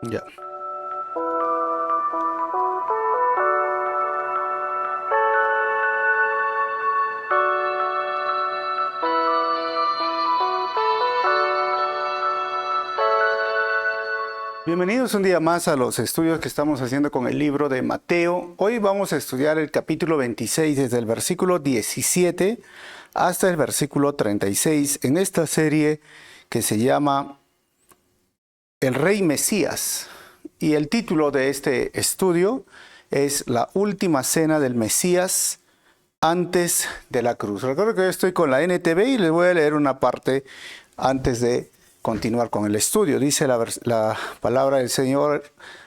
Ya. Bienvenidos un día más a los estudios que estamos haciendo con el libro de Mateo. Hoy vamos a estudiar el capítulo 26 desde el versículo 17 hasta el versículo 36 en esta serie que se llama El Rey Mesías. Y el título de este estudio es La última cena del Mesías antes de la cruz. Recuerdo que yo estoy con la NTV y les voy a leer una parte antes de continuar con el estudio. Dice la palabra del Señor: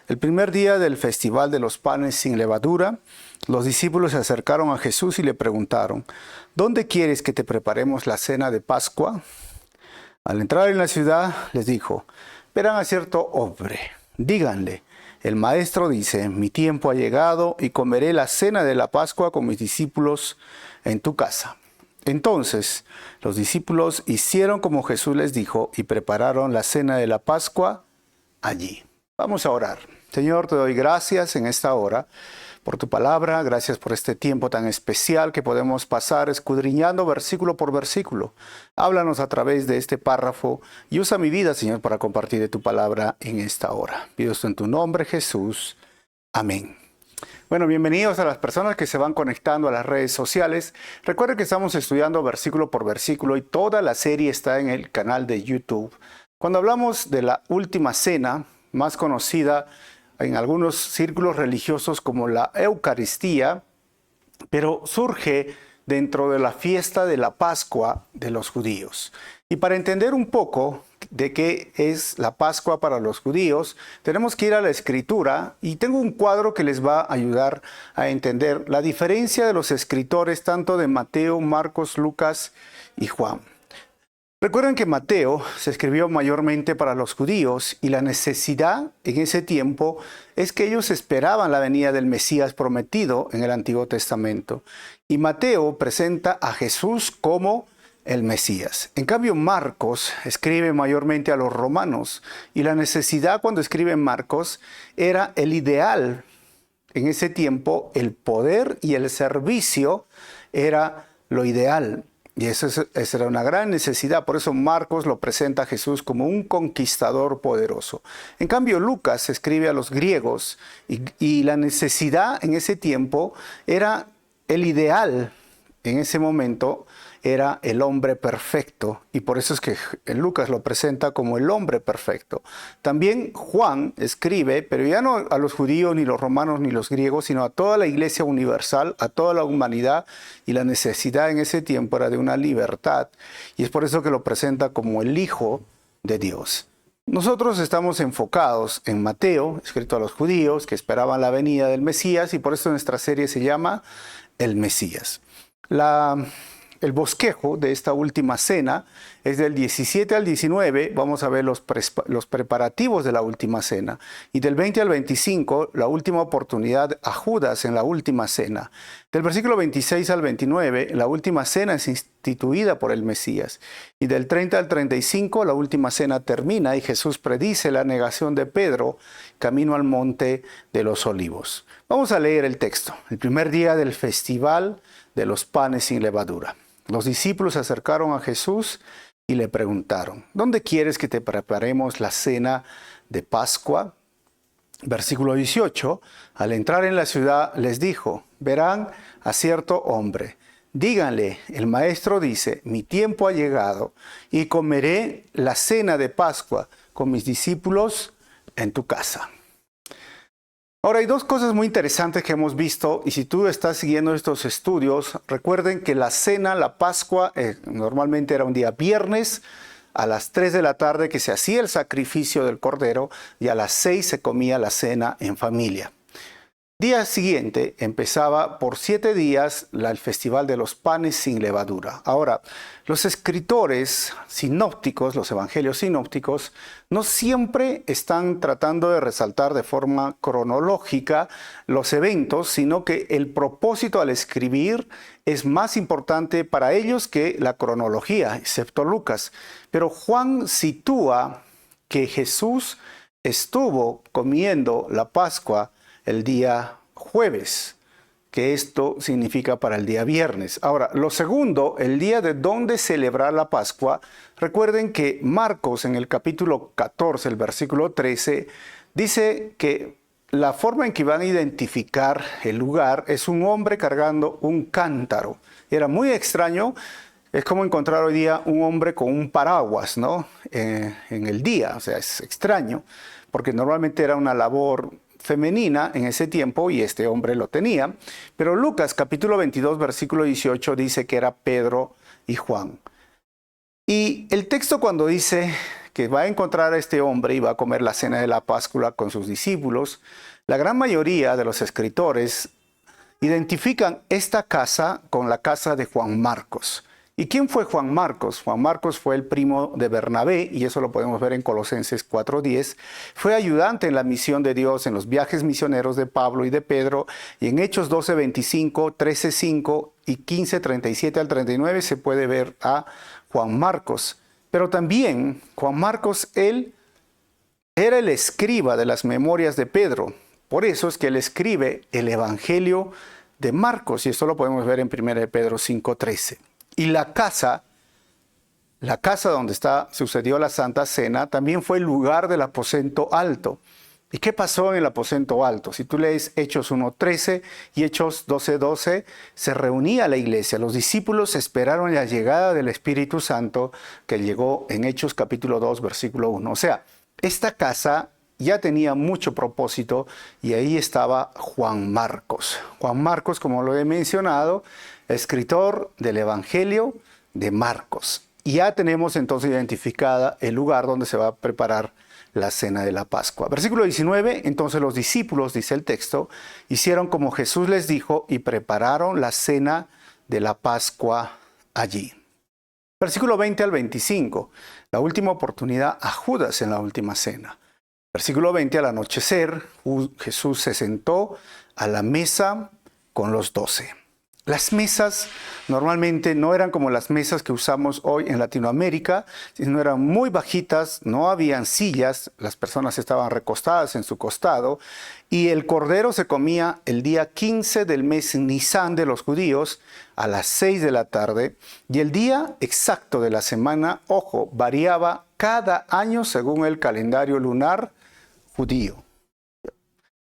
el primer día del festival de los panes sin levadura, los discípulos se acercaron a Jesús y le preguntaron: ¿dónde quieres que te preparemos la cena de Pascua? Al entrar en la ciudad, les dijo: verán a cierto hombre, díganle, el maestro dice, mi tiempo ha llegado y comeré la cena de la Pascua con mis discípulos en tu casa. Entonces los discípulos hicieron como Jesús les dijo y prepararon la cena de la Pascua allí. Vamos a orar. Señor, te doy gracias en esta hora por tu palabra, gracias por este tiempo tan especial que podemos pasar escudriñando versículo por versículo. Háblanos a través de este párrafo y usa mi vida, Señor, para compartir de tu palabra en esta hora. Pido esto en tu nombre, Jesús. Amén. Bueno, bienvenidos a las personas que se van conectando a las redes sociales. Recuerden que estamos estudiando versículo por versículo y toda la serie está en el canal de YouTube. Cuando hablamos de la última cena, más conocida en algunos círculos religiosos como la Eucaristía, pero surge dentro de la fiesta de la Pascua de los judíos. Y para entender un poco de qué es la Pascua para los judíos, tenemos que ir a la Escritura y tengo un cuadro que les va a ayudar a entender la diferencia de los escritores tanto de Mateo, Marcos, Lucas y Juan. Recuerden que Mateo se escribió mayormente para los judíos y la necesidad en ese tiempo es que ellos esperaban la venida del Mesías prometido en el Antiguo Testamento. Y Mateo presenta a Jesús como el Mesías. En cambio, Marcos escribe mayormente a los romanos y la necesidad cuando escribe Marcos era el ideal. En ese tiempo, el poder y el servicio era lo ideal. Y esa era una gran necesidad, por eso Marcos lo presenta a Jesús como un conquistador poderoso. En cambio, Lucas escribe a los griegos y la necesidad en ese tiempo era el ideal. En ese momento era el hombre perfecto y por eso es que Lucas lo presenta como el hombre perfecto. También Juan escribe, pero ya no a los judíos, ni los romanos, ni los griegos, sino a toda la iglesia universal, a toda la humanidad, y la necesidad en ese tiempo era de una libertad y es por eso que lo presenta como el Hijo de Dios. Nosotros estamos enfocados en Mateo, escrito a los judíos que esperaban la venida del Mesías, y por eso nuestra serie se llama El Mesías. El bosquejo de esta última cena es del 17 al 19, vamos a ver los preparativos de la última cena. Y del 20 al 25, la última oportunidad a Judas en la última cena. Del versículo 26 al 29, la última cena es instituida por el Mesías. Y del 30 al 35, la última cena termina y Jesús predice la negación de Pedro camino al monte de los olivos. Vamos a leer el texto. El primer día del festival de los panes sin levadura. Los discípulos se acercaron a Jesús y le preguntaron: ¿dónde quieres que te preparemos la cena de Pascua? Versículo 18. Al entrar en la ciudad les dijo: verán a cierto hombre. Díganle, el maestro dice, mi tiempo ha llegado y comeré la cena de Pascua con mis discípulos en tu casa. Ahora, hay dos cosas muy interesantes que hemos visto, y si tú estás siguiendo estos estudios, recuerden que la cena, la Pascua, normalmente era un día viernes, a las 3 de la tarde que se hacía el sacrificio del cordero, y a las 6 se comía la cena en familia. Día siguiente empezaba por 7 días el festival de los panes sin levadura. Ahora, los escritores sinópticos, los evangelios sinópticos, no siempre están tratando de resaltar de forma cronológica los eventos, sino que el propósito al escribir es más importante para ellos que la cronología, excepto Lucas. Pero Juan sitúa que Jesús estuvo comiendo la Pascua el día jueves, que esto significa para el día viernes. Ahora, lo segundo, el día de donde celebrar la Pascua. Recuerden que Marcos en el capítulo 14, el versículo 13, dice que la forma en que van a identificar el lugar es un hombre cargando un cántaro. Era muy extraño. Es como encontrar hoy día un hombre con un paraguas, ¿no? En el día, o sea, es extraño, porque normalmente era una labor femenina en ese tiempo y este hombre lo tenía. Pero Lucas capítulo 22, versículo 18 dice que era Pedro y Juan. Y el texto cuando dice que va a encontrar a este hombre y va a comer la cena de la Pascua con sus discípulos, la gran mayoría de los escritores identifican esta casa con la casa de Juan Marcos. ¿Y quién fue Juan Marcos? Juan Marcos fue el primo de Bernabé, y eso lo podemos ver en Colosenses 4:10. Fue ayudante en la misión de Dios en los viajes misioneros de Pablo y de Pedro, y en Hechos 12:25, 13:5 y 15:37 al 39 se puede ver a Juan Marcos. Pero también Juan Marcos, él era el escriba de las memorias de Pedro. Por eso es que él escribe el Evangelio de Marcos, y esto lo podemos ver en 1 Pedro 5:13. Y la casa donde sucedió la Santa Cena, también fue el lugar del aposento alto. ¿Y qué pasó en el aposento alto? Si tú lees Hechos 1:13 y Hechos 12:12, se reunía la iglesia. Los discípulos esperaron la llegada del Espíritu Santo, que llegó en Hechos capítulo 2, versículo 1. O sea, esta casa ya tenía mucho propósito, y ahí estaba Juan Marcos. Juan Marcos, como lo he mencionado, escritor del Evangelio de Marcos. Y ya tenemos entonces identificada el lugar donde se va a preparar la cena de la Pascua. Versículo 19, entonces los discípulos, dice el texto, hicieron como Jesús les dijo y prepararon la cena de la Pascua allí. Versículo 20 al 25, la última oportunidad a Judas en la última cena. Versículo 20, al anochecer, Jesús se sentó a la mesa con los 12. Las mesas normalmente no eran como las mesas que usamos hoy en Latinoamérica, sino eran muy bajitas, no habían sillas, las personas estaban recostadas en su costado, y el cordero se comía el día 15 del mes Nisan de los judíos a las 6 de la tarde, y el día exacto de la semana, ojo, variaba cada año según el calendario lunar judío.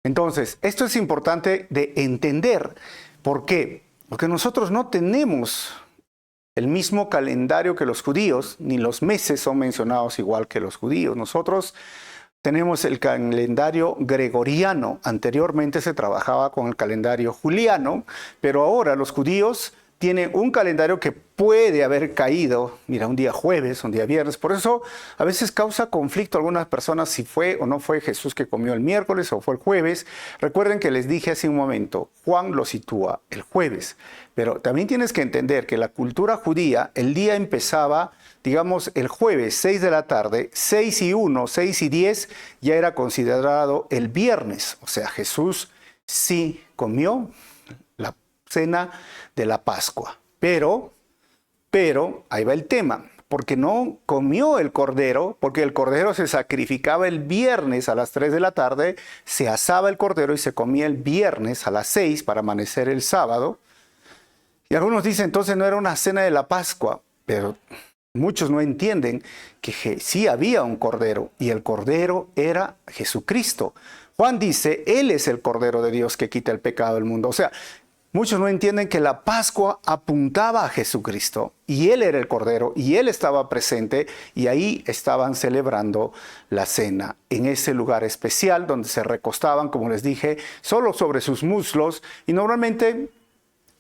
Entonces, esto es importante de entender. ¿Por qué? Porque nosotros no tenemos el mismo calendario que los judíos, ni los meses son mencionados igual que los judíos. Nosotros tenemos el calendario gregoriano. Anteriormente se trabajaba con el calendario juliano, pero ahora los judíos tienen un calendario que puede haber caído, mira, un día jueves, un día viernes. Por eso a veces causa conflicto a algunas personas si fue o no fue Jesús que comió el miércoles o fue el jueves. Recuerden que les dije hace un momento, Juan lo sitúa el jueves. Pero también tienes que entender que la cultura judía, el día empezaba, digamos, el jueves, 6 de la tarde, 6:01, 6:10, ya era considerado el viernes. O sea, Jesús sí comió la cena de la Pascua. Pero, ahí va el tema, porque no comió el cordero, porque el cordero se sacrificaba el viernes a las 3 de la tarde, se asaba el cordero y se comía el viernes a las 6 para amanecer el sábado. Y algunos dicen, entonces no era una cena de la Pascua, pero muchos no entienden que sí había un cordero, y el cordero era Jesucristo. Juan dice, Él es el Cordero de Dios que quita el pecado del mundo. O sea, muchos no entienden que la Pascua apuntaba a Jesucristo, y Él era el Cordero, y Él estaba presente, y ahí estaban celebrando la cena, en ese lugar especial donde se recostaban, como les dije, solo sobre sus muslos, y normalmente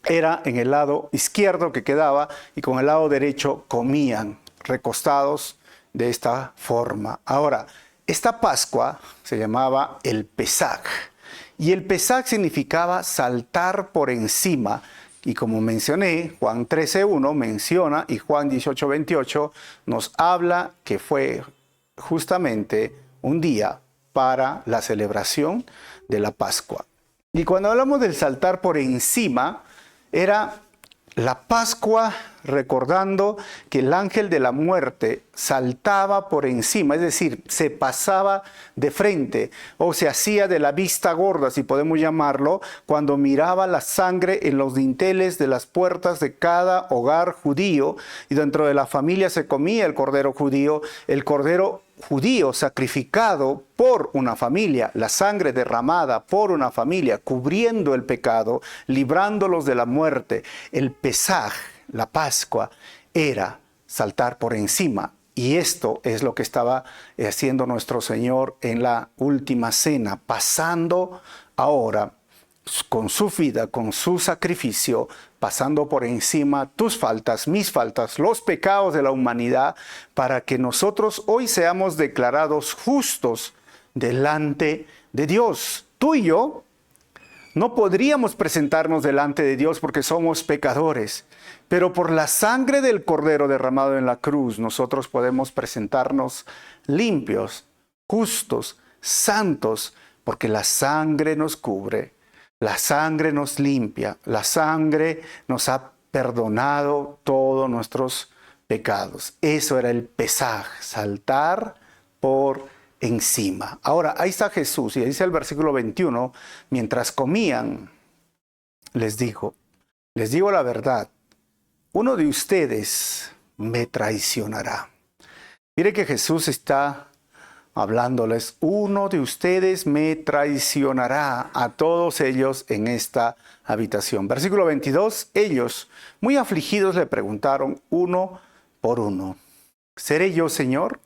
era en el lado izquierdo que quedaba, y con el lado derecho comían recostados de esta forma. Ahora, esta Pascua se llamaba el Pesaj, y el Pesaj significaba saltar por encima. Y como mencioné, Juan 13:1 menciona, y Juan 18:28 nos habla que fue justamente un día para la celebración de la Pascua. Y cuando hablamos del saltar por encima, era la Pascua, recordando que el ángel de la muerte saltaba por encima, es decir, se pasaba de frente o se hacía de la vista gorda, si podemos llamarlo, cuando miraba la sangre en los dinteles de las puertas de cada hogar judío, y dentro de la familia se comía el cordero judío sacrificado por una familia, la sangre derramada por una familia, cubriendo el pecado, librándolos de la muerte. El Pesaj, la Pascua, era saltar por encima. Y esto es lo que estaba haciendo nuestro Señor en la última cena, pasando ahora con su vida, con su sacrificio, pasando por encima tus faltas, mis faltas, los pecados de la humanidad, para que nosotros hoy seamos declarados justos delante de Dios. Tú y yo no podríamos presentarnos delante de Dios porque somos pecadores, pero por la sangre del Cordero derramado en la cruz, nosotros podemos presentarnos limpios, justos, santos, porque la sangre nos cubre. La sangre nos limpia, la sangre nos ha perdonado todos nuestros pecados. Eso era el Pesaj, saltar por encima. Ahora, ahí está Jesús, y dice el versículo 21, mientras comían, les digo la verdad, uno de ustedes me traicionará. Mire que Jesús está hablándoles, uno de ustedes me traicionará a todos ellos en esta habitación. Versículo 22, ellos, muy afligidos, le preguntaron uno por uno, ¿seré yo, Señor?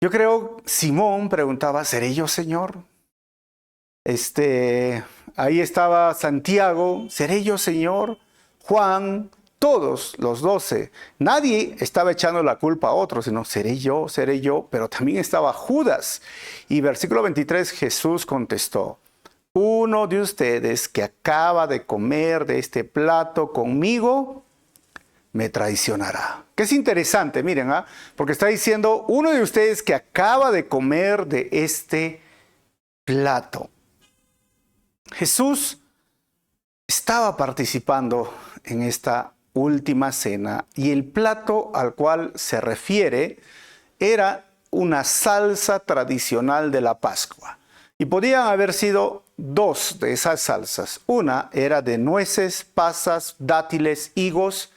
Yo creo, Simón preguntaba, ¿seré yo, Señor? Ahí estaba Santiago, ¿seré yo, Señor? Juan, todos los 12, nadie estaba echando la culpa a otro, sino seré yo, pero también estaba Judas. Y versículo 23, Jesús contestó, uno de ustedes que acaba de comer de este plato conmigo, me traicionará. Que es interesante, miren, porque está diciendo, uno de ustedes que acaba de comer de este plato. Jesús estaba participando en esta última cena, y el plato al cual se refiere era una salsa tradicional de la Pascua. Y podían haber sido dos de esas salsas. Una era de nueces, pasas, dátiles, higos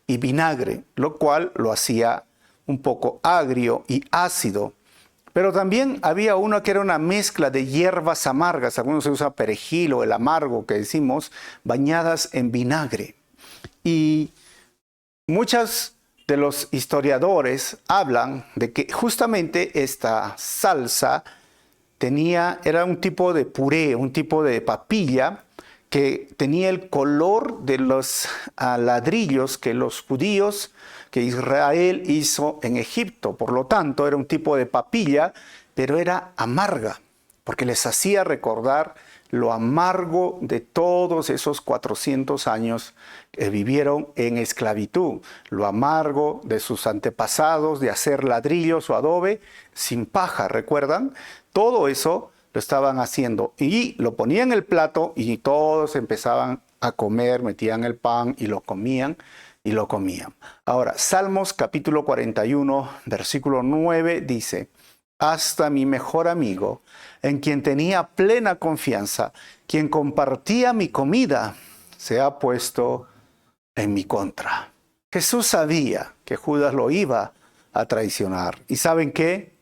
y vinagre, lo cual lo hacía un poco agrio y ácido. Pero también había una que era una mezcla de hierbas amargas, algunos se usa perejil o el amargo que decimos, bañadas en vinagre. Y muchos de los historiadores hablan de que justamente esta salsa era un tipo de puré, un tipo de papilla que tenía el color de los ladrillos que los judíos, que Israel hizo en Egipto. Por lo tanto, era un tipo de papilla, pero era amarga, porque les hacía recordar lo amargo de todos esos 400 años que vivieron en esclavitud, lo amargo de sus antepasados de hacer ladrillos o adobe sin paja, ¿recuerdan? Todo eso lo estaban haciendo y lo ponían en el plato y todos empezaban a comer, metían el pan y lo comían y lo comían. Ahora, Salmos capítulo 41, versículo 9 dice, hasta mi mejor amigo, en quien tenía plena confianza, quien compartía mi comida, se ha puesto en mi contra. Jesús sabía que Judas lo iba a traicionar. ¿Y saben qué?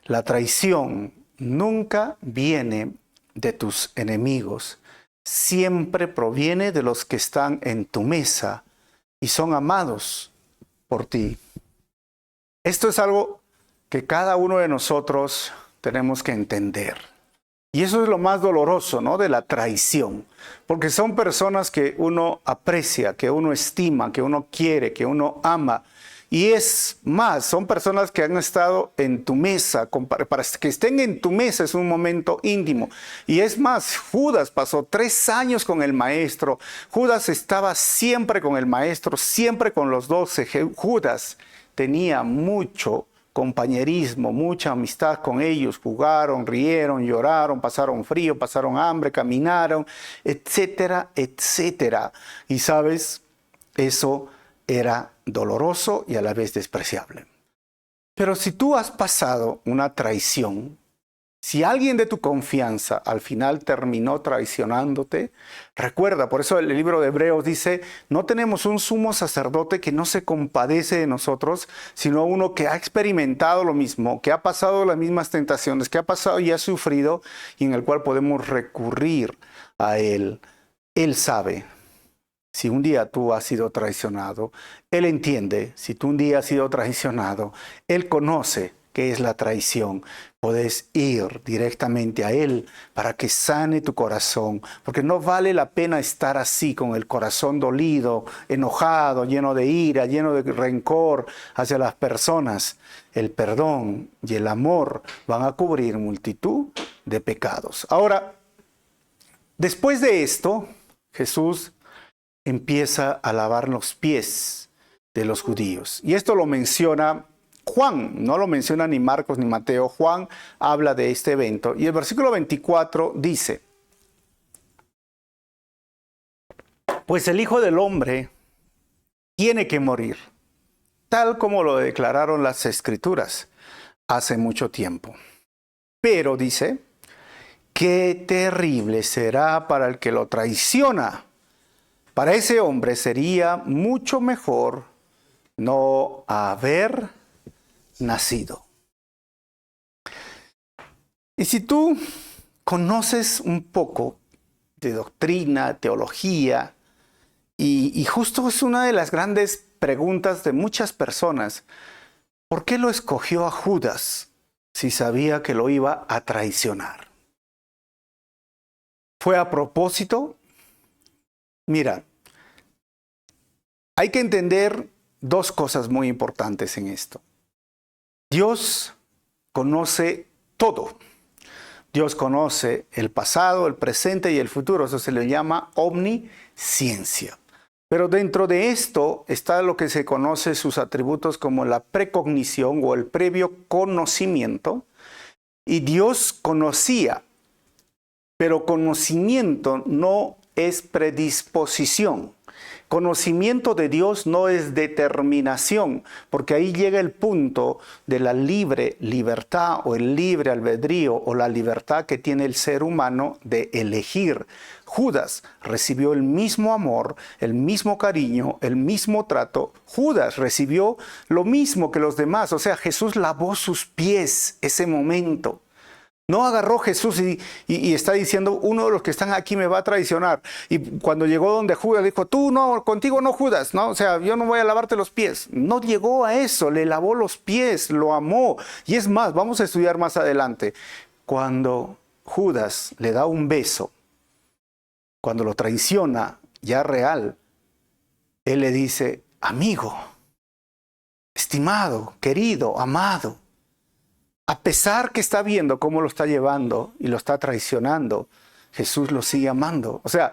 La traición nunca viene de tus enemigos, siempre proviene de los que están en tu mesa y son amados por ti. Esto es algo que cada uno de nosotros tenemos que entender. Y eso es lo más doloroso, ¿no? De la traición. Porque son personas que uno aprecia, que uno estima, que uno quiere, que uno ama. Y es más, son personas que han estado en tu mesa. Para que estén en tu mesa es un momento íntimo. Y es más, Judas pasó 3 años con el maestro. Judas estaba siempre con el maestro, siempre con los 12. Judas tenía mucho compañerismo, mucha amistad con ellos, jugaron, rieron, lloraron, pasaron frío, pasaron hambre, caminaron, etcétera, etcétera. Y sabes, eso era doloroso y a la vez despreciable. Pero si tú has pasado una traición, si alguien de tu confianza al final terminó traicionándote, recuerda, por eso el libro de Hebreos dice, no tenemos un sumo sacerdote que no se compadece de nosotros, sino uno que ha experimentado lo mismo, que ha pasado las mismas tentaciones, que ha pasado y ha sufrido, y en el cual podemos recurrir a Él. Él sabe si un día tú has sido traicionado. Él entiende si tú un día has sido traicionado. Él conoce qué es la traición. Puedes ir directamente a Él para que sane tu corazón, porque no vale la pena estar así con el corazón dolido, enojado, lleno de ira, lleno de rencor hacia las personas. El perdón y el amor van a cubrir multitud de pecados. Ahora, después de esto, Jesús empieza a lavar los pies de los judíos. Y esto lo menciona Juan, no lo menciona ni Marcos ni Mateo. Juan habla de este evento. Y el versículo 24 dice, pues el Hijo del Hombre tiene que morir, tal como lo declararon las Escrituras hace mucho tiempo. Pero dice, qué terrible será para el que lo traiciona. Para ese hombre sería mucho mejor no haber nacido. Y si tú conoces un poco de doctrina, teología, y justo es una de las grandes preguntas de muchas personas, ¿por qué lo escogió a Judas si sabía que lo iba a traicionar? ¿Fue a propósito? Mira, hay que entender dos cosas muy importantes en esto. Dios conoce todo. Dios conoce el pasado, el presente y el futuro. Eso se le llama omnisciencia. Pero dentro de esto está lo que se conoce sus atributos como la precognición o el previo conocimiento. Y Dios conocía, pero conocimiento no es predisposición. Conocimiento de Dios no es determinación, porque ahí llega el punto de la libre libertad o el libre albedrío o la libertad que tiene el ser humano de elegir. Judas recibió el mismo amor, el mismo cariño, el mismo trato. Judas recibió lo mismo que los demás. O sea, Jesús lavó sus pies ese momento. No agarró Jesús y está diciendo, uno de los que están aquí me va a traicionar. Y cuando llegó donde Judas, dijo, tú no, contigo no, Judas, ¿no? O sea, yo no voy a lavarte los pies. No llegó a eso, le lavó los pies, lo amó. Y es más, vamos a estudiar más adelante. Cuando Judas le da un beso, cuando lo traiciona ya real, él le dice, amigo, estimado, querido, amado. A pesar que está viendo cómo lo está llevando y lo está traicionando, Jesús lo sigue amando. O sea,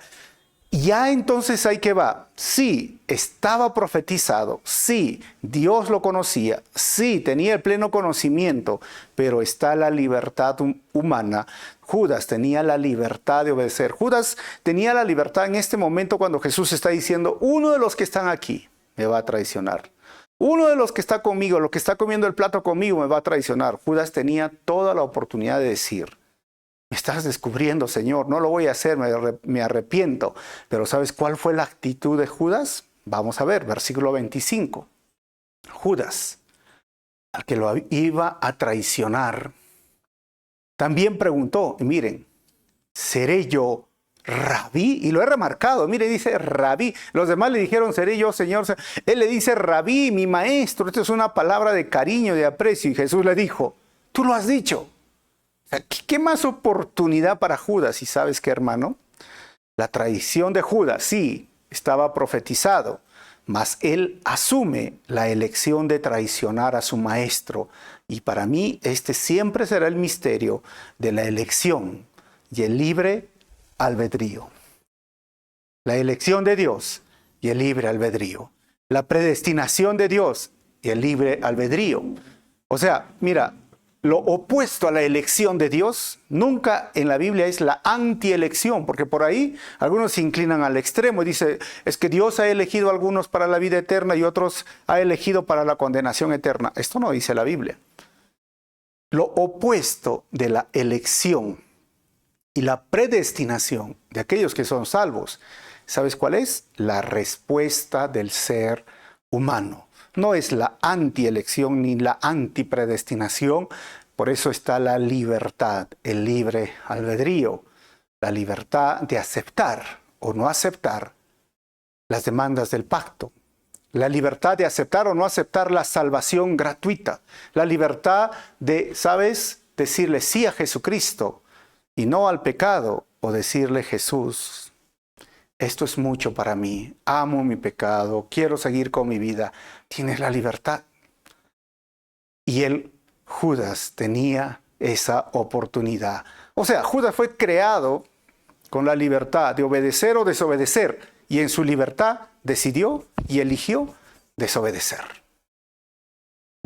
ya entonces ahí que va. Sí, estaba profetizado. Sí, Dios lo conocía. Sí, tenía el pleno conocimiento. Pero está la libertad humana. Judas tenía la libertad de obedecer. Judas tenía la libertad en este momento cuando Jesús está diciendo, uno de los que están aquí me va a traicionar. Uno de los que está conmigo, lo que está comiendo el plato conmigo, me va a traicionar. Judas tenía toda la oportunidad de decir, me estás descubriendo, Señor, no lo voy a hacer, me arrepiento. Pero ¿sabes cuál fue la actitud de Judas? Vamos a ver, versículo 25. Judas, al que lo iba a traicionar, también preguntó, y miren, ¿seré yo Rabí? Y lo he remarcado, mire, dice Rabí. Los demás le dijeron, seré yo, Señor. Él le dice, Rabí, mi maestro. Esto es una palabra de cariño, de aprecio. Y Jesús le dijo, tú lo has dicho. O sea, ¿qué más oportunidad para Judas? ¿Y sabes qué, hermano? La traición de Judas, sí, estaba profetizado, mas él asume la elección de traicionar a su maestro. Y para mí, este siempre será el misterio de la elección y el libre albedrío. La elección de Dios y el libre albedrío. La predestinación de Dios y el libre albedrío. O sea, mira, lo opuesto a la elección de Dios, nunca en la Biblia es la antielección, porque por ahí algunos se inclinan al extremo y dicen, es que Dios ha elegido a algunos para la vida eterna y otros ha elegido para la condenación eterna. Esto no dice la Biblia. Lo opuesto de la elección y la predestinación de aquellos que son salvos, ¿sabes cuál es? La respuesta del ser humano. No es la antielección ni la antipredestinación, por eso está la libertad, el libre albedrío, la libertad de aceptar o no aceptar las demandas del pacto, la libertad de aceptar o no aceptar la salvación gratuita, la libertad de, ¿sabes?, decirle sí a Jesucristo y no al pecado, o decirle, Jesús, esto es mucho para mí, amo mi pecado, quiero seguir con mi vida. Tienes la libertad. Y Judas tenía esa oportunidad. O sea, Judas fue creado con la libertad de obedecer o desobedecer, y en su libertad decidió y eligió desobedecer.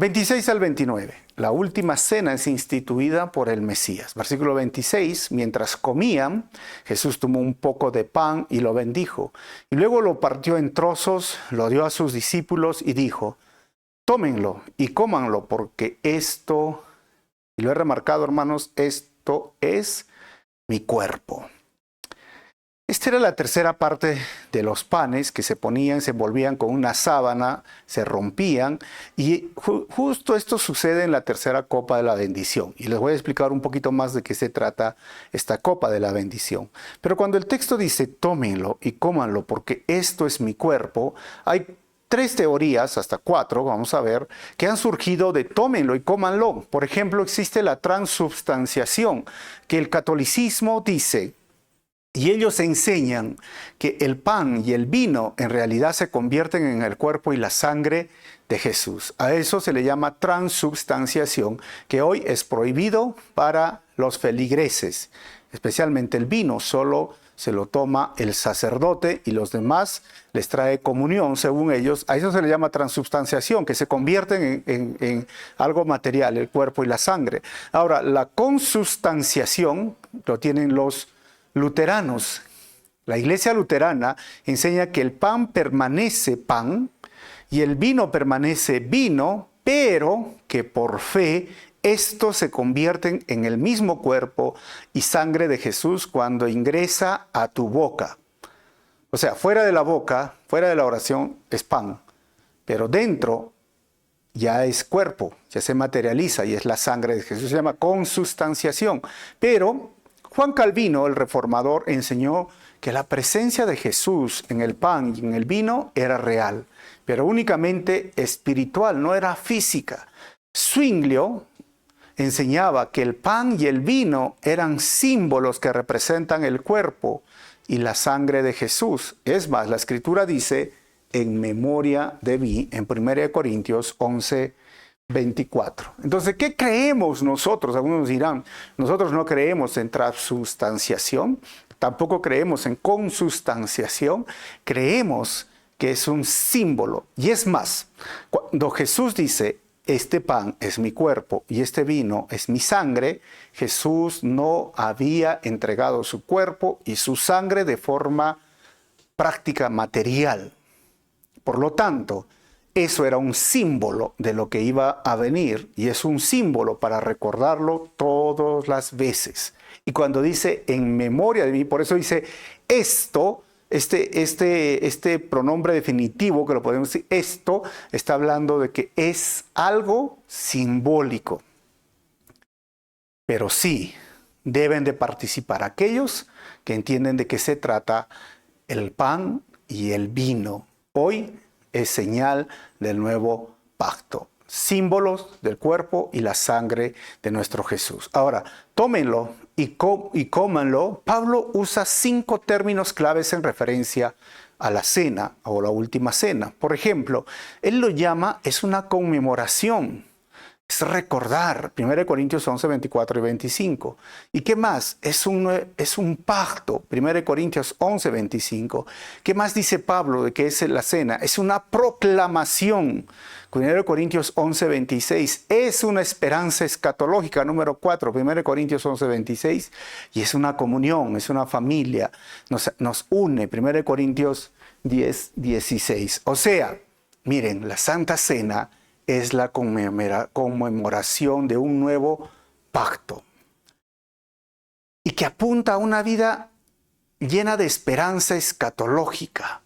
26 al 29. La última cena es instituida por el Mesías. Versículo 26. Mientras comían, Jesús tomó un poco de pan y lo bendijo. Y luego lo partió en trozos, lo dio a sus discípulos y dijo, tómenlo y cómanlo, porque esto, y lo he remarcado, hermanos, esto es mi cuerpo. Esta era la tercera parte de los panes que se ponían, se envolvían con una sábana, se rompían, y justo esto sucede en la tercera copa de la bendición. Y les voy a explicar un poquito más de qué se trata esta copa de la bendición. Pero cuando el texto dice, tómenlo y cómanlo porque esto es mi cuerpo, hay tres teorías, hasta cuatro, vamos a ver, que han surgido de tómenlo y cómanlo. Por ejemplo, existe la transubstanciación, que el catolicismo dice, y ellos enseñan que el pan y el vino en realidad se convierten en el cuerpo y la sangre de Jesús. A eso se le llama transubstanciación, que hoy es prohibido para los feligreses. Especialmente el vino, solo se lo toma el sacerdote y los demás les trae comunión, según ellos. A eso se le llama transubstanciación, que se convierten en algo material, el cuerpo y la sangre. Ahora, la consustanciación lo tienen los luteranos. La iglesia luterana enseña que el pan permanece pan y el vino permanece vino, pero que por fe estos se convierten en el mismo cuerpo y sangre de Jesús cuando ingresa a tu boca. O sea, fuera de la boca, fuera de la oración es pan, pero dentro ya es cuerpo, ya se materializa y es la sangre de Jesús. Se llama consustanciación. Pero Juan Calvino, el reformador, enseñó que la presencia de Jesús en el pan y en el vino era real, pero únicamente espiritual, no era física. Zwinglio enseñaba que el pan y el vino eran símbolos que representan el cuerpo y la sangre de Jesús. Es más, la Escritura dice, en memoria de mí, en 1 Corintios 11, 24. Entonces, ¿qué creemos nosotros? Algunos dirán, nosotros no creemos en transubstanciación, tampoco creemos en consustanciación, creemos que es un símbolo. Y es más, cuando Jesús dice, este pan es mi cuerpo y este vino es mi sangre, Jesús no había entregado su cuerpo y su sangre de forma práctica, material. Por lo tanto, eso era un símbolo de lo que iba a venir y es un símbolo para recordarlo todas las veces. Y cuando dice en memoria de mí, por eso dice esto, este pronombre definitivo que lo podemos decir, esto está hablando de que es algo simbólico. Pero sí deben de participar aquellos que entienden de qué se trata el pan y el vino. Hoy es señal del nuevo pacto, símbolos del cuerpo y la sangre de nuestro Jesús. Ahora, tómenlo y cómanlo. Pablo usa 5 términos claves en referencia a la cena o la última cena. Por ejemplo, él lo llama, es una conmemoración. Es recordar, 1 Corintios 11, 24 y 25. ¿Y qué más? Es un pacto, 1 Corintios 11, 25. ¿Qué más dice Pablo de que es la cena? Es una proclamación. 1 Corintios 11, 26. Es una esperanza escatológica, número 4, 1 Corintios 11, 26. Y es una comunión, es una familia. Nos une, 1 Corintios 10, 16. O sea, miren, la Santa Cena es la conmemoración de un nuevo pacto y que apunta a una vida llena de esperanza escatológica,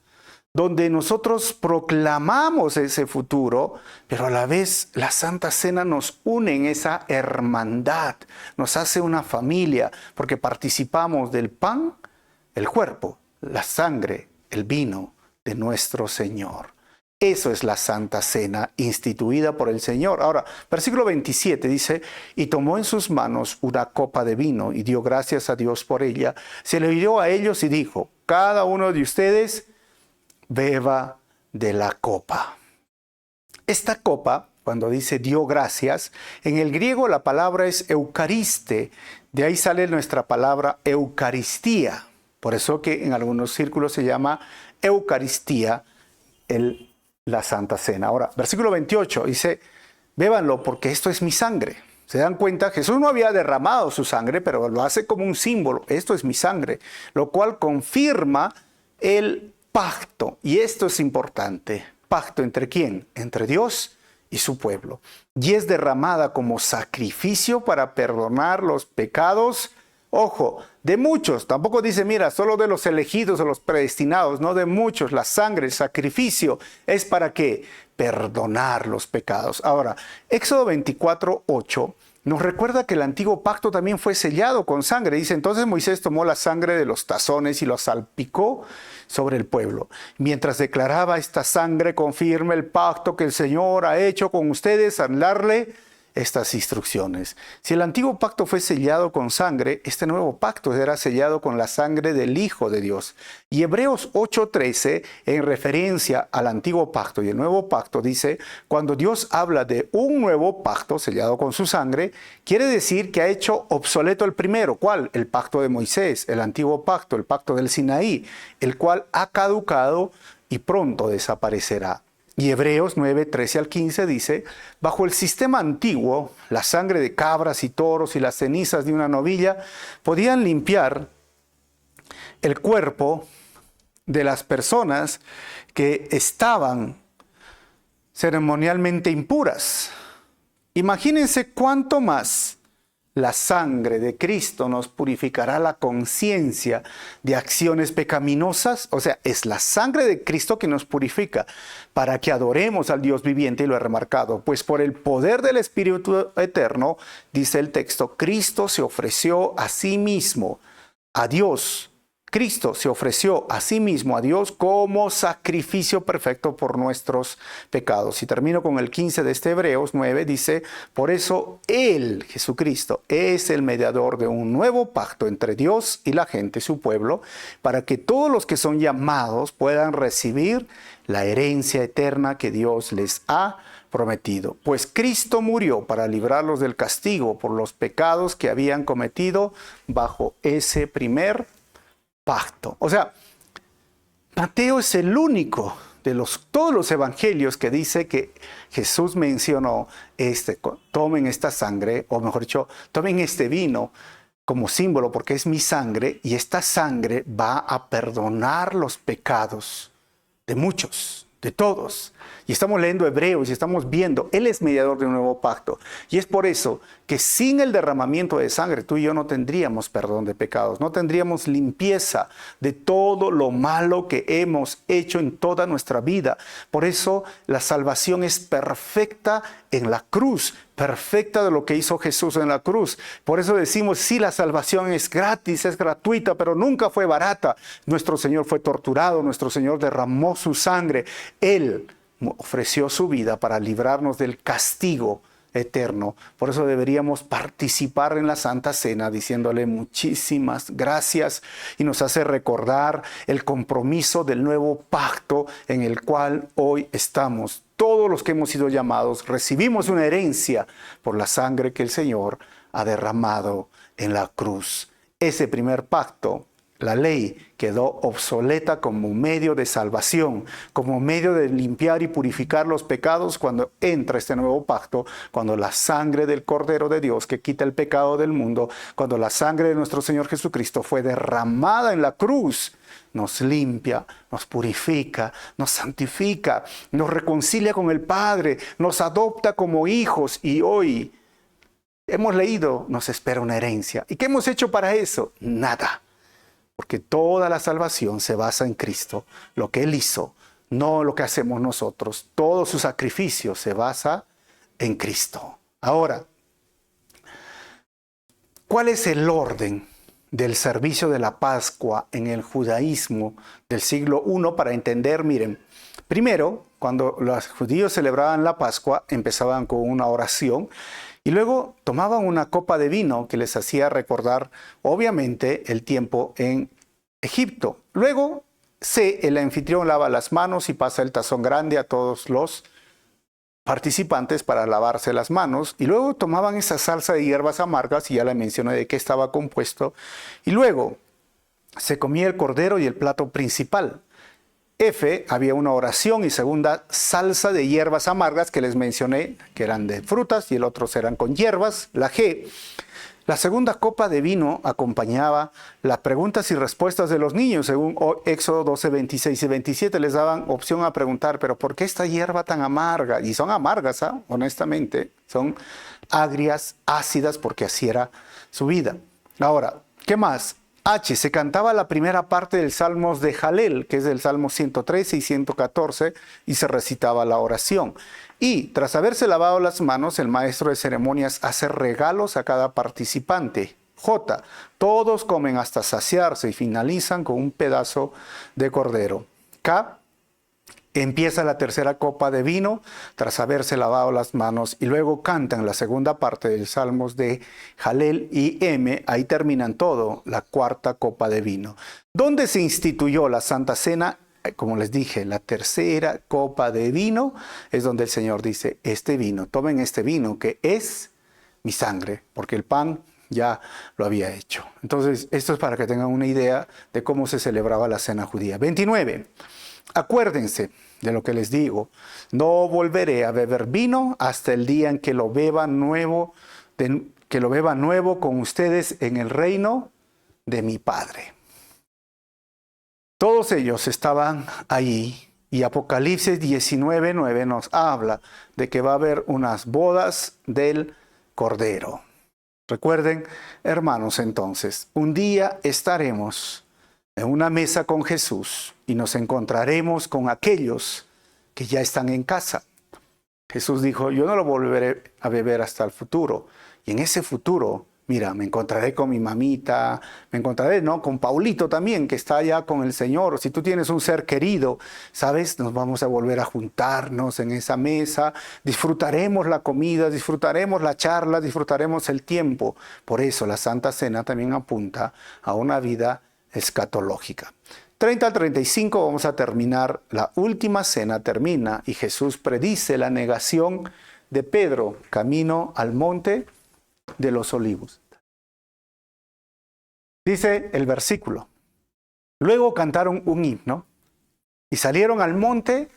donde nosotros proclamamos ese futuro, pero a la vez la Santa Cena nos une en esa hermandad, nos hace una familia, porque participamos del pan, el cuerpo, la sangre, el vino de nuestro Señor. Eso es la Santa Cena instituida por el Señor. Ahora, versículo 27 dice, y tomó en sus manos una copa de vino y dio gracias a Dios por ella. Se le dio a ellos y dijo, cada uno de ustedes beba de la copa. Esta copa, cuando dice dio gracias, en el griego la palabra es eucariste. De ahí sale nuestra palabra Eucaristía. Por eso que en algunos círculos se llama Eucaristía la Santa Cena. Ahora, versículo 28 dice, bébanlo porque esto es mi sangre. ¿Se dan cuenta? Jesús no había derramado su sangre, pero lo hace como un símbolo. Esto es mi sangre, lo cual confirma el pacto. Y esto es importante. ¿Pacto entre quién? Entre Dios y su pueblo. Y es derramada como sacrificio para perdonar los pecados. Ojo, de muchos, tampoco dice, mira, solo de los elegidos o los predestinados, no de muchos. La sangre, el sacrificio, es para qué? Perdonar los pecados. Ahora, Éxodo 24, 8 nos recuerda que el antiguo pacto también fue sellado con sangre. Dice, entonces Moisés tomó la sangre de los tazones y lo salpicó sobre el pueblo. Mientras declaraba, esta sangre confirma el pacto que el Señor ha hecho con ustedes al darle estas instrucciones. Si el antiguo pacto fue sellado con sangre, este nuevo pacto era sellado con la sangre del Hijo de Dios. Y Hebreos 8:13, en referencia al antiguo pacto y el nuevo pacto, dice, cuando Dios habla de un nuevo pacto sellado con su sangre, quiere decir que ha hecho obsoleto el primero. ¿Cuál? El pacto de Moisés, el antiguo pacto, el pacto del Sinaí, el cual ha caducado y pronto desaparecerá. Y Hebreos 9, 13 al 15 dice, bajo el sistema antiguo, la sangre de cabras y toros y las cenizas de una novilla podían limpiar el cuerpo de las personas que estaban ceremonialmente impuras. Imagínense cuánto más la sangre de Cristo nos purificará la conciencia de acciones pecaminosas. O sea, es la sangre de Cristo que nos purifica para que adoremos al Dios viviente, y lo he remarcado. Pues por el poder del Espíritu Eterno, dice el texto, Cristo se ofreció a sí mismo a Dios. Cristo se ofreció a sí mismo a Dios como sacrificio perfecto por nuestros pecados. Y termino con el 15 de este Hebreos 9, dice, por eso Él, Jesucristo, es el mediador de un nuevo pacto entre Dios y la gente, su pueblo, para que todos los que son llamados puedan recibir la herencia eterna que Dios les ha prometido. Pues Cristo murió para librarlos del castigo por los pecados que habían cometido bajo ese primer pacto. O sea, Mateo es el único de todos los evangelios que dice que Jesús mencionó tomen esta sangre, o mejor dicho, tomen este vino como símbolo porque es mi sangre, y esta sangre va a perdonar los pecados de muchos, de todos. Y estamos leyendo Hebreos y estamos viendo, Él es mediador de un nuevo pacto. Y es por eso que sin el derramamiento de sangre, tú y yo no tendríamos perdón de pecados, no tendríamos limpieza de todo lo malo que hemos hecho en toda nuestra vida. Por eso la salvación es perfecta en la cruz, perfecta de lo que hizo Jesús en la cruz. Por eso decimos, sí, la salvación es gratis, es gratuita, pero nunca fue barata. Nuestro Señor fue torturado, nuestro Señor derramó su sangre. Él ofreció su vida para librarnos del castigo eterno. Por eso deberíamos participar en la Santa Cena diciéndole muchísimas gracias, y nos hace recordar el compromiso del nuevo pacto en el cual hoy estamos todos los que hemos sido llamados, recibimos una herencia por la sangre que el Señor ha derramado en la cruz. Ese primer pacto, la ley, quedó obsoleta como medio de salvación, como medio de limpiar y purificar los pecados cuando entra este nuevo pacto, cuando la sangre del Cordero de Dios que quita el pecado del mundo, cuando la sangre de nuestro Señor Jesucristo fue derramada en la cruz, nos limpia, nos purifica, nos santifica, nos reconcilia con el Padre, nos adopta como hijos y hoy hemos leído, nos espera una herencia. ¿Y qué hemos hecho para eso? Nada. Porque toda la salvación se basa en Cristo, lo que Él hizo, no lo que hacemos nosotros. Todo su sacrificio se basa en Cristo. Ahora, ¿cuál es el orden del servicio de la Pascua en el judaísmo del siglo I para entender? Miren, primero, cuando los judíos celebraban la Pascua, empezaban con una oración y luego tomaban una copa de vino que les hacía recordar, obviamente, el tiempo en Egipto. Luego, el anfitrión lava las manos y pasa el tazón grande a todos los participantes para lavarse las manos. Y luego tomaban esa salsa de hierbas amargas, y ya la mencioné de qué estaba compuesto. Y luego se comía el cordero y el plato principal. Había una oración y segunda salsa de hierbas amargas que les mencioné, que eran de frutas y el otro eran con hierbas. La G, la segunda copa de vino acompañaba las preguntas y respuestas de los niños. Según Éxodo 12, 26 y 27 les daban opción a preguntar, pero ¿por qué esta hierba tan amarga? Y son amargas, honestamente, son agrias, ácidas, porque así era su vida. Ahora, ¿qué más? H, se cantaba la primera parte del Salmos de Jalel, que es del Salmo 113 y 114, y se recitaba la oración. Y tras haberse lavado las manos, el maestro de ceremonias hace regalos a cada participante. J, todos comen hasta saciarse y finalizan con un pedazo de cordero. K, empieza la tercera copa de vino tras haberse lavado las manos y luego cantan la segunda parte del Salmos de Jalel y M. Ahí terminan todo, la cuarta copa de vino. ¿Dónde se instituyó la Santa Cena? Como les dije, la tercera copa de vino es donde el Señor dice, este vino, tomen este vino que es mi sangre, porque el pan ya lo había hecho. Entonces, esto es para que tengan una idea de cómo se celebraba la cena judía. 29. Acuérdense de lo que les digo, no volveré a beber vino hasta el día en que lo beba nuevo, con ustedes en el reino de mi Padre. Todos ellos estaban allí y Apocalipsis 19:9 nos habla de que va a haber unas bodas del Cordero. Recuerden, hermanos, entonces, un día estaremos en una mesa con Jesús y nos encontraremos con aquellos que ya están en casa. Jesús dijo, yo no lo volveré a beber hasta el futuro. Y en ese futuro, mira, me encontraré con mi mamita, me encontraré, con Paulito también, que está allá con el Señor. Si tú tienes un ser querido, ¿sabes? Nos vamos a volver a juntarnos en esa mesa, disfrutaremos la comida, disfrutaremos la charla, disfrutaremos el tiempo. Por eso la Santa Cena también apunta a una vida escatológica. 30 al 35 vamos a terminar, la última cena termina y Jesús predice la negación de Pedro, camino al monte de los olivos. Dice el versículo, luego cantaron un himno y salieron al monte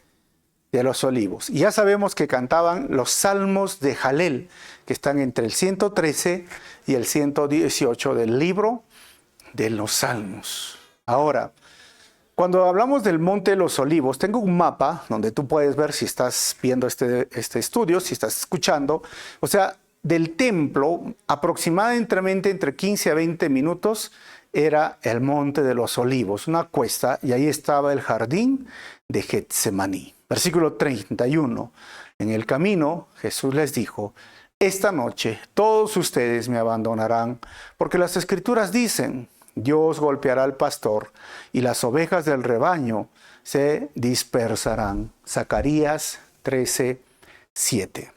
de los olivos. Y ya sabemos que cantaban los salmos de Jalel, que están entre el 113 y el 118 del libro de los salmos. Ahora, cuando hablamos del Monte de los Olivos, tengo un mapa donde tú puedes ver si estás viendo este estudio, si estás escuchando. O sea, del templo, aproximadamente entre 15 a 20 minutos, era el Monte de los Olivos, una cuesta, y ahí estaba el jardín de Getsemaní. Versículo 31. En el camino, Jesús les dijo, esta noche todos ustedes me abandonarán, porque las Escrituras dicen, Dios golpeará al pastor y las ovejas del rebaño se dispersarán. Zacarías 13:7.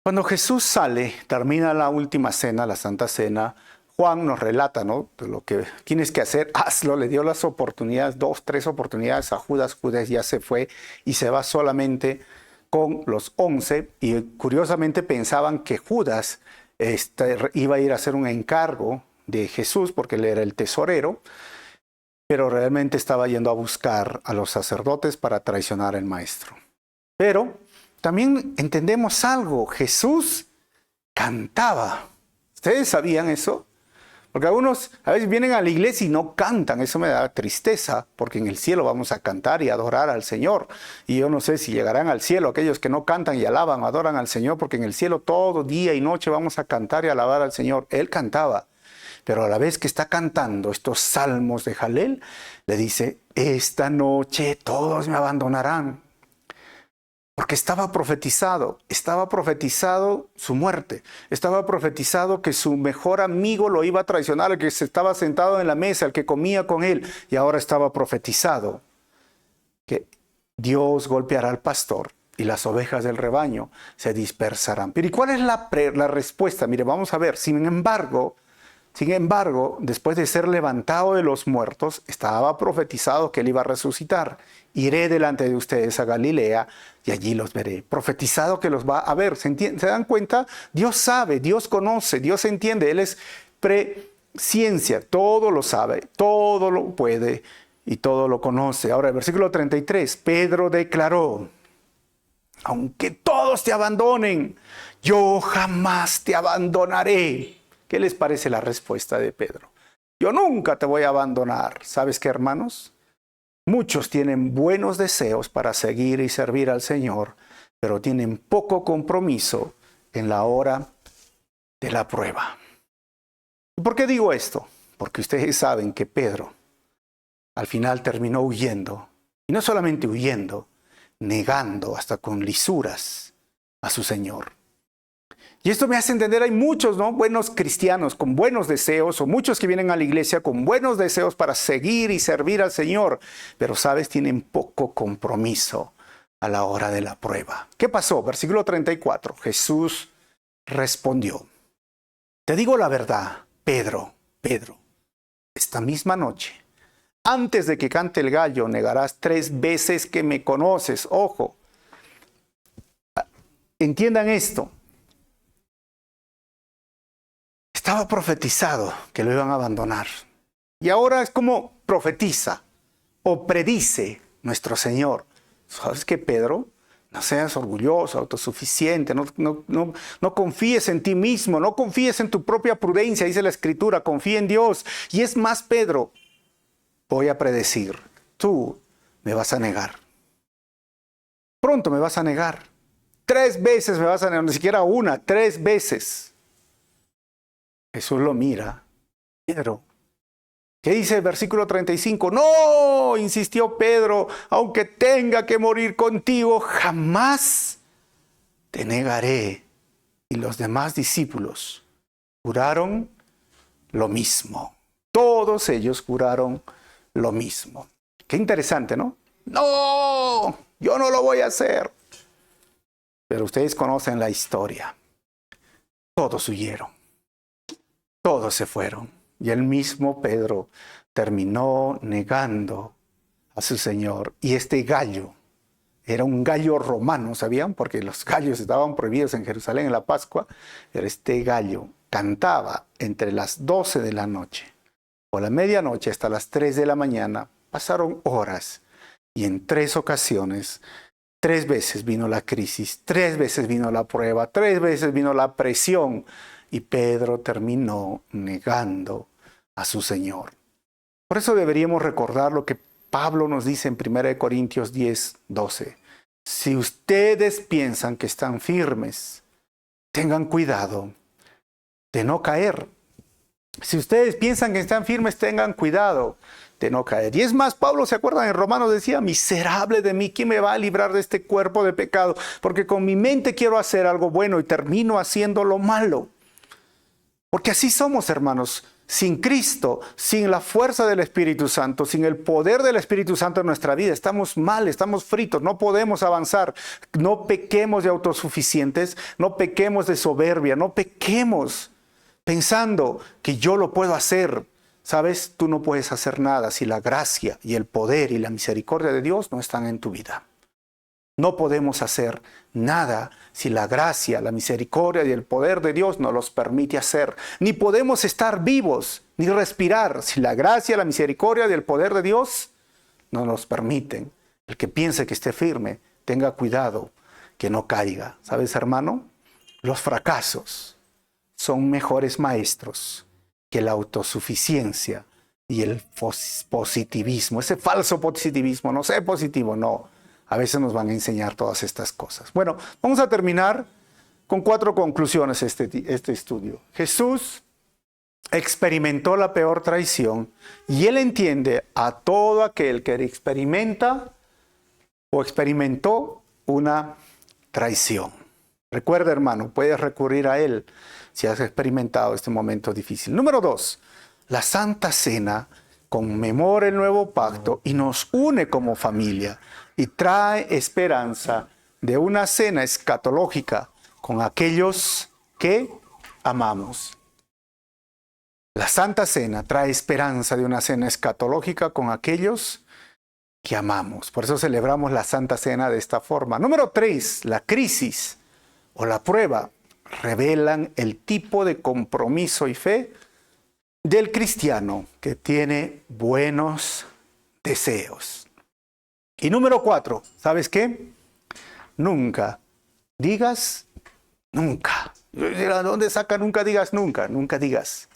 Cuando Jesús sale, termina la última cena, la Santa Cena, Juan nos relata, ¿no? De lo que tienes que hacer, hazlo. Le dio las oportunidades, 2, 3 oportunidades a Judas. Judas ya se fue y se va solamente con los 11. Y curiosamente pensaban que Judas iba a ir a hacer un encargo de Jesús porque él era el tesorero, pero realmente estaba yendo a buscar a los sacerdotes para traicionar al maestro. Pero también entendemos algo, Jesús cantaba. ¿Ustedes sabían eso? Porque algunos a veces vienen a la iglesia y no cantan. Eso me da tristeza, porque en el cielo vamos a cantar y adorar al Señor. Y yo no sé si llegarán al cielo aquellos que no cantan y alaban, adoran al Señor, porque en el cielo todo día y noche vamos a cantar y alabar al Señor. Él cantaba, pero a la vez que está cantando estos salmos de Jalel, le dice, esta noche todos me abandonarán. Porque estaba profetizado su muerte, estaba profetizado que su mejor amigo lo iba a traicionar, el que se estaba sentado en la mesa, el que comía con él, y ahora estaba profetizado que Dios golpeará al pastor y las ovejas del rebaño se dispersarán. Pero ¿y cuál es la respuesta? Mire, vamos a ver, sin embargo, después de ser levantado de los muertos, estaba profetizado que él iba a resucitar. Iré delante de ustedes a Galilea y allí los veré. Profetizado que los va a ver. ¿Se dan cuenta? Dios sabe, Dios conoce, Dios entiende. Él es presciencia, todo lo sabe, todo lo puede y todo lo conoce. Ahora, el versículo 33, Pedro declaró, aunque todos te abandonen, yo jamás te abandonaré. ¿Qué les parece la respuesta de Pedro? Yo nunca te voy a abandonar. ¿Sabes qué, hermanos? Muchos tienen buenos deseos para seguir y servir al Señor, pero tienen poco compromiso en la hora de la prueba. ¿Y por qué digo esto? Porque ustedes saben que Pedro al final terminó huyendo, y no solamente huyendo, negando hasta con lisuras a su Señor. Y esto me hace entender, hay muchos, ¿no?, buenos cristianos con buenos deseos, o muchos que vienen a la iglesia con buenos deseos para seguir y servir al Señor, pero, ¿sabes?, tienen poco compromiso a la hora de la prueba. ¿Qué pasó? Versículo 34, Jesús respondió, te digo la verdad, Pedro, esta misma noche, antes de que cante el gallo, negarás 3 veces que me conoces. Ojo, entiendan esto. Estaba profetizado que lo iban a abandonar. Y ahora es como profetiza o predice nuestro Señor. ¿Sabes qué, Pedro? No seas orgulloso, autosuficiente, no confíes en ti mismo, no confíes en tu propia prudencia, dice la Escritura, confía en Dios. Y es más, Pedro, voy a predecir, tú me vas a negar. Pronto me vas a negar. 3 veces me vas a negar, ni siquiera una, 3 veces. Jesús lo mira. Pedro, ¿qué dice el versículo 35? No, insistió Pedro, aunque tenga que morir contigo, jamás te negaré. Y los demás discípulos juraron lo mismo. Todos ellos juraron lo mismo. Qué interesante, ¿no? No, yo no lo voy a hacer. Pero ustedes conocen la historia. Todos huyeron. Todos se fueron. Y el mismo Pedro terminó negando a su Señor. Y este gallo era un gallo romano, ¿sabían? Porque los gallos estaban prohibidos en Jerusalén en la Pascua. Pero este gallo cantaba entre las 12 de la noche o la medianoche hasta las 3 de la mañana. Pasaron horas y en 3 ocasiones, 3 veces vino la crisis, 3 veces vino la prueba, 3 veces vino la presión. Y Pedro terminó negando a su Señor. Por eso deberíamos recordar lo que Pablo nos dice en 1 Corintios 10, 12. Si ustedes piensan que están firmes, tengan cuidado de no caer. Si ustedes piensan que están firmes, tengan cuidado de no caer. Y es más, Pablo, ¿se acuerdan? En Romanos decía, miserable de mí, ¿quién me va a librar de este cuerpo de pecado? Porque con mi mente quiero hacer algo bueno y termino haciendo lo malo. Porque así somos, hermanos, sin Cristo, sin la fuerza del Espíritu Santo, sin el poder del Espíritu Santo en nuestra vida, estamos mal, estamos fritos, no podemos avanzar. No pequemos de autosuficientes, no pequemos de soberbia, no pequemos, pensando que yo lo puedo hacer. Sabes, tú no puedes hacer nada si la gracia y el poder y la misericordia de Dios no están en tu vida. No podemos hacer nada si la gracia, la misericordia y el poder de Dios no los permite hacer. Ni podemos estar vivos, ni respirar si la gracia, la misericordia y el poder de Dios no nos permiten. El que piense que esté firme, tenga cuidado que no caiga. ¿Sabes, hermano? Los fracasos son mejores maestros que la autosuficiencia y el positivismo. Ese falso positivismo, no sé positivo, no. A veces nos van a enseñar todas estas cosas. Bueno, vamos a terminar con 4 conclusiones este estudio. Jesús experimentó la peor traición y Él entiende a todo aquel que experimenta o experimentó una traición. Recuerda, hermano, puedes recurrir a Él si has experimentado este momento difícil. Número 2, la Santa Cena conmemora el nuevo pacto y nos une como familia y trae esperanza de una cena escatológica con aquellos que amamos. La Santa Cena trae esperanza de una cena escatológica con aquellos que amamos. Por eso celebramos la Santa Cena de esta forma. Número 3, la crisis o la prueba revelan el tipo de compromiso y fe del cristiano que tiene buenos deseos. Y número 4, ¿sabes qué? Nunca digas nunca. ¿De dónde saca nunca digas nunca? Nunca digas,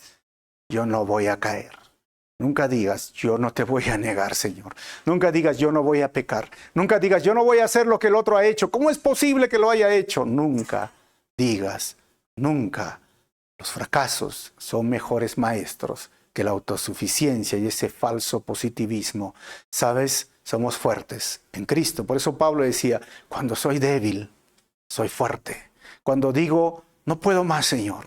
yo no voy a caer. Nunca digas, yo no te voy a negar, Señor. Nunca digas, yo no voy a pecar. Nunca digas, yo no voy a hacer lo que el otro ha hecho. ¿Cómo es posible que lo haya hecho? Nunca digas, nunca. Los fracasos son mejores maestros que la autosuficiencia y ese falso positivismo. ¿Sabes? Somos fuertes en Cristo. Por eso Pablo decía, cuando soy débil, soy fuerte. Cuando digo, no puedo más, Señor.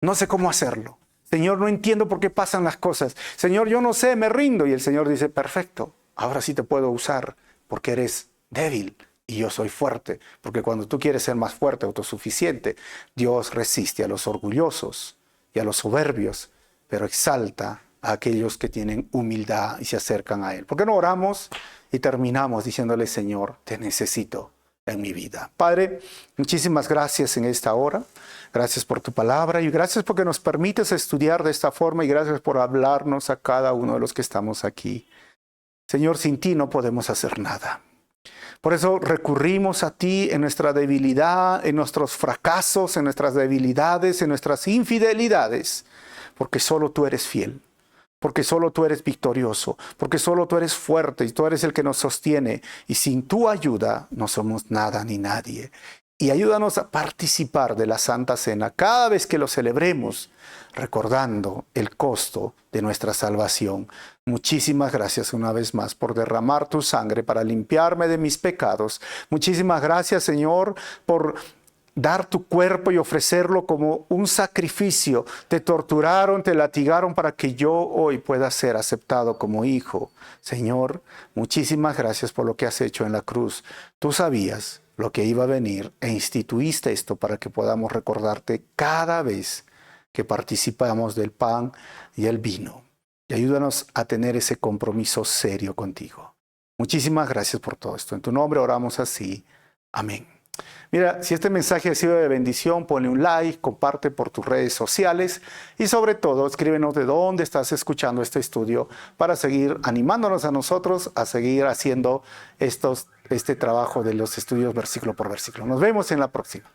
No sé cómo hacerlo. Señor, no entiendo por qué pasan las cosas. Señor, yo no sé, me rindo. Y el Señor dice, perfecto, ahora sí te puedo usar porque eres débil y yo soy fuerte. Porque cuando tú quieres ser más fuerte, autosuficiente, Dios resiste a los orgullosos y a los soberbios, pero exalta a aquellos que tienen humildad y se acercan a Él. ¿Por qué no oramos y terminamos diciéndole, Señor, te necesito en mi vida? Padre, muchísimas gracias en esta hora. Gracias por tu palabra y gracias porque nos permites estudiar de esta forma y gracias por hablarnos a cada uno de los que estamos aquí. Señor, sin ti no podemos hacer nada. Por eso recurrimos a ti en nuestra debilidad, en nuestros fracasos, en nuestras debilidades, en nuestras infidelidades, porque solo tú eres fiel. Porque solo tú eres victorioso, porque solo tú eres fuerte y tú eres el que nos sostiene. Y sin tu ayuda no somos nada ni nadie. Y ayúdanos a participar de la Santa Cena cada vez que lo celebremos, recordando el costo de nuestra salvación. Muchísimas gracias una vez más por derramar tu sangre para limpiarme de mis pecados. Muchísimas gracias, Señor, por dar tu cuerpo y ofrecerlo como un sacrificio. Te torturaron, te latigaron para que yo hoy pueda ser aceptado como hijo. Señor, muchísimas gracias por lo que has hecho en la cruz. Tú sabías lo que iba a venir e instituiste esto para que podamos recordarte cada vez que participamos del pan y el vino. Y ayúdanos a tener ese compromiso serio contigo. Muchísimas gracias por todo esto. En tu nombre oramos así. Amén. Mira, si este mensaje ha sido de bendición, ponle un like, comparte por tus redes sociales y sobre todo escríbenos de dónde estás escuchando este estudio para seguir animándonos a nosotros a seguir haciendo este trabajo de los estudios versículo por versículo. Nos vemos en la próxima.